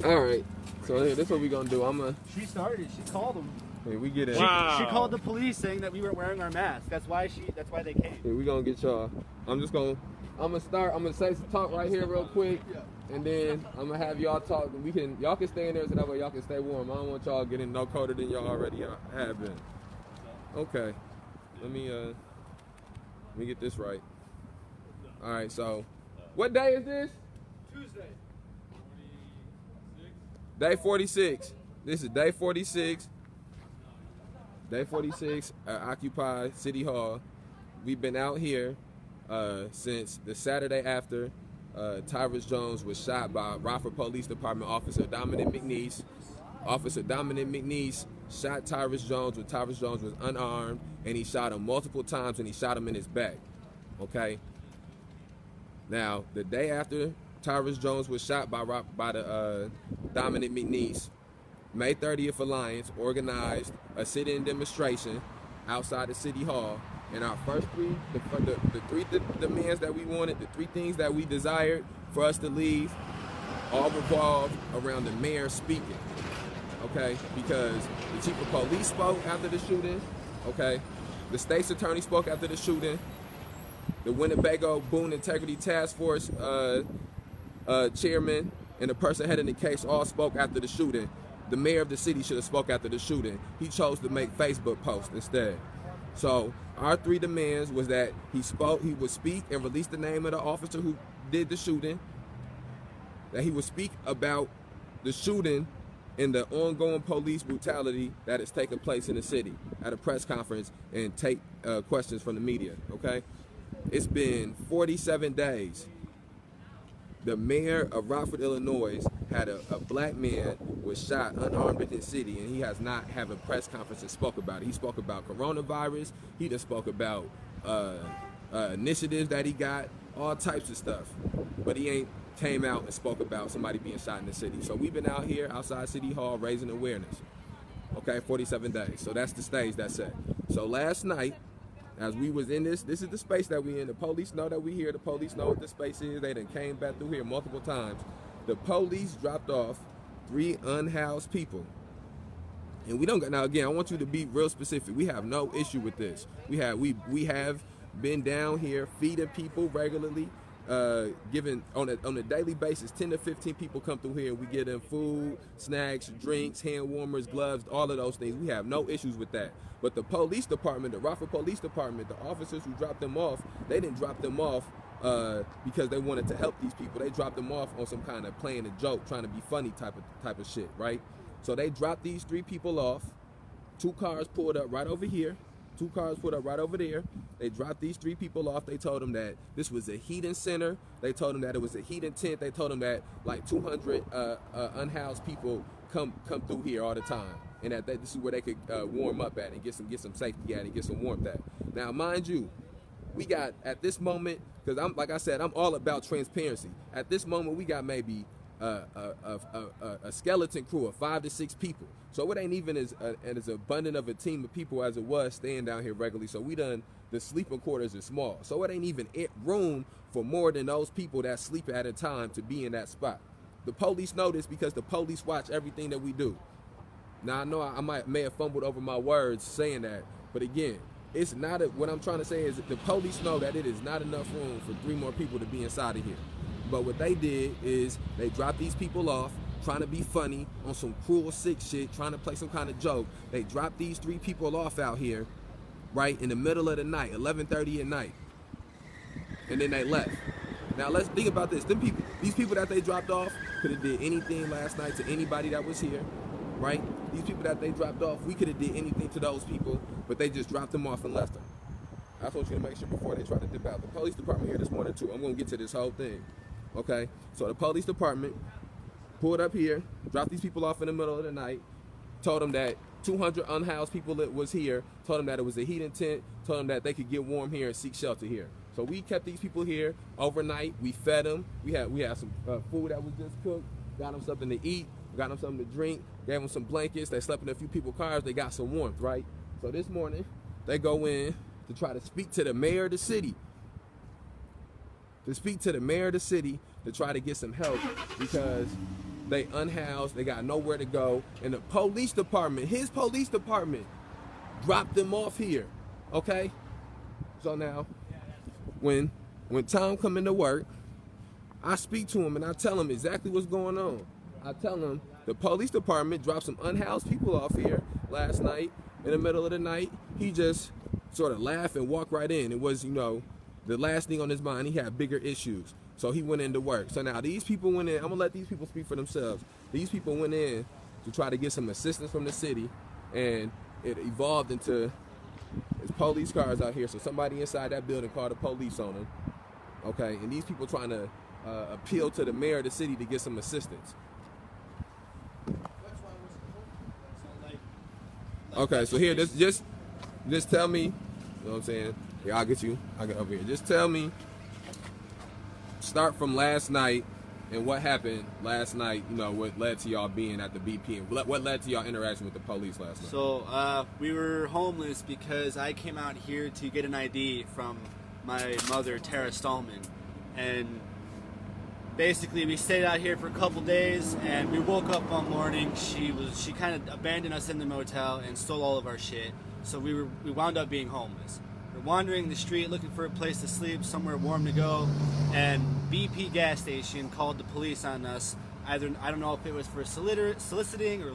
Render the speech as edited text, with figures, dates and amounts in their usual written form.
All right. So this is what we gonna do. She started it. She called them. Hey, we get in. Wow. She called the police saying that we weren't wearing our masks. That's why they came. Hey, we gonna get y'all. I'm gonna say some talk right here real quick, and then I'm gonna have y'all talk. Y'all can stay in there so that way y'all can stay warm. I don't want y'all getting no colder than y'all already have been. Okay. Let me get this right. All right. So, what day is this? Tuesday. Day 46. This is day 46. Day 46 at Occupy City Hall. We've been out here since the Saturday after Tyrus Jones was shot by Rockford Police Department Officer Dominic McNeese. Officer Dominic McNeese shot Tyrus Jones when Tyrus Jones was unarmed, and he shot him multiple times, and he shot him in his back. Okay? Now, the day after Tyrus Jones was shot by the Dominic McNeese, May 30th Alliance organized a sit-in demonstration outside the City Hall, and our first the three demands that we wanted, the three things that we desired for us to leave, all revolved around the mayor speaking. Okay, because the chief of police spoke after the shooting. Okay, the state's attorney spoke after the shooting. The Winnebago Boone Integrity Task Force chairman and the person heading the case all spoke after the shooting. The mayor of the city should have spoke after the shooting. He chose to make Facebook posts instead. So our three demands was that he would speak and release the name of the officer who did the shooting, that he would speak about the shooting and the ongoing police brutality that is taking place in the city at a press conference, and take questions from the media. Okay, it's been 47 days. The mayor of Rockford, Illinois, had a black man was shot unarmed in his city, and he has not had a press conference and spoke about it. He spoke about coronavirus. He just spoke about initiatives that he got, all types of stuff. But he ain't came out and spoke about somebody being shot in the city. So we've been out here outside City Hall raising awareness. Okay, 47 days. So that's the stage that's set. So last night, as we was in this is the space that we in. The police know that we here. The police know what the space is. They done came back through here multiple times. The police dropped off 3 unhoused people. And we don't got, now again, I want you to be real specific. We have no issue with this. We have been down here feeding people regularly, giving on a daily basis. 10 to 15 people come through here, and we give them food, snacks, drinks, hand warmers, gloves, all of those things. We have no issues with that. But the police department, the Rockford Police Department, the officers who dropped them off, they didn't drop them off because they wanted to help these people. They dropped them off on some kind of playing a joke, trying to be funny type of shit, right? So they dropped these 3 people off. 2 cars pulled up right over here. 2 cars pulled up right over there. They dropped these 3 people off. They told them that this was a heating center. They told them that it was a heating tent. They told them that like 200 unhoused people come through here all the time, and that this is where they could warm up at and get some safety at and get some warmth at. Now, mind you, we got at this moment, because like I said, I'm all about transparency. At this moment, we got maybe a skeleton crew of 5 to 6 people. So it ain't even as abundant of a team of people as it was staying down here regularly. So the sleeping quarters are small. So it ain't even room for more than those people that sleep at a time to be in that spot. The police know this because the police watch everything that we do. Now I know I may have fumbled over my words saying that, but again, it's not what I'm trying to say is that the police know that it is not enough room for 3 more people to be inside of here. But what they did is they dropped these people off, trying to be funny on some cruel, sick shit, trying to play some kind of joke. They dropped these 3 people off out here, right, in the middle of the night, 11:30 at night. And then they left. Now let's think about this. These people that they dropped off could have did anything last night to anybody that was here, right? These people that they dropped off, we could have did anything to those people, but they just dropped them off and left them. I just want you to make sure before they try to dip out. The police department here this morning too. I'm going to get to this whole thing. Okay, so the police department pulled up here, dropped these people off in the middle of the night, told them that 200 unhoused people that was here, told them that it was a heating tent, told them that they could get warm here and seek shelter here. So we kept these people here overnight. We fed them. We had some food that was just cooked, got them something to eat, got them something to drink, gave them some blankets. They slept in a few people's cars. They got some warmth, right? So this morning, they go in to try to speak to the mayor of the city. To try to get some help, because They unhoused. They got nowhere to go. And the police department, his police department, dropped them off here. Okay? So now, when Tom come into work, I speak to him and I tell him exactly what's going on. I tell him the police department dropped some unhoused people off here last night in the middle of the night. He just sort of laughed and walked right in. It was, the last thing on his mind. He had bigger issues. So he went into work. So now these people went in. I'm going to let these people speak for themselves. These people went in to try to get some assistance from the city, and it evolved into there's police cars out here. So somebody inside that building called the police on them. Okay, and these people trying to appeal to the mayor of the city to get some assistance. Okay, so here, just tell me, you know what I'm saying? Yeah, I'll get over here. Just tell me, start from last night and what happened last night, what led to y'all being at the BP and what led to y'all interaction with the police last night? So we were homeless because I came out here to get an ID from my mother, Tara Stallman. And basically we stayed out here for a couple days and we woke up one morning. She kind of abandoned us in the motel and stole all of our shit. So we wound up being homeless. We're wandering the street looking for a place to sleep, somewhere warm to go, and BP gas station called the police on us. I don't know if it was for soliciting or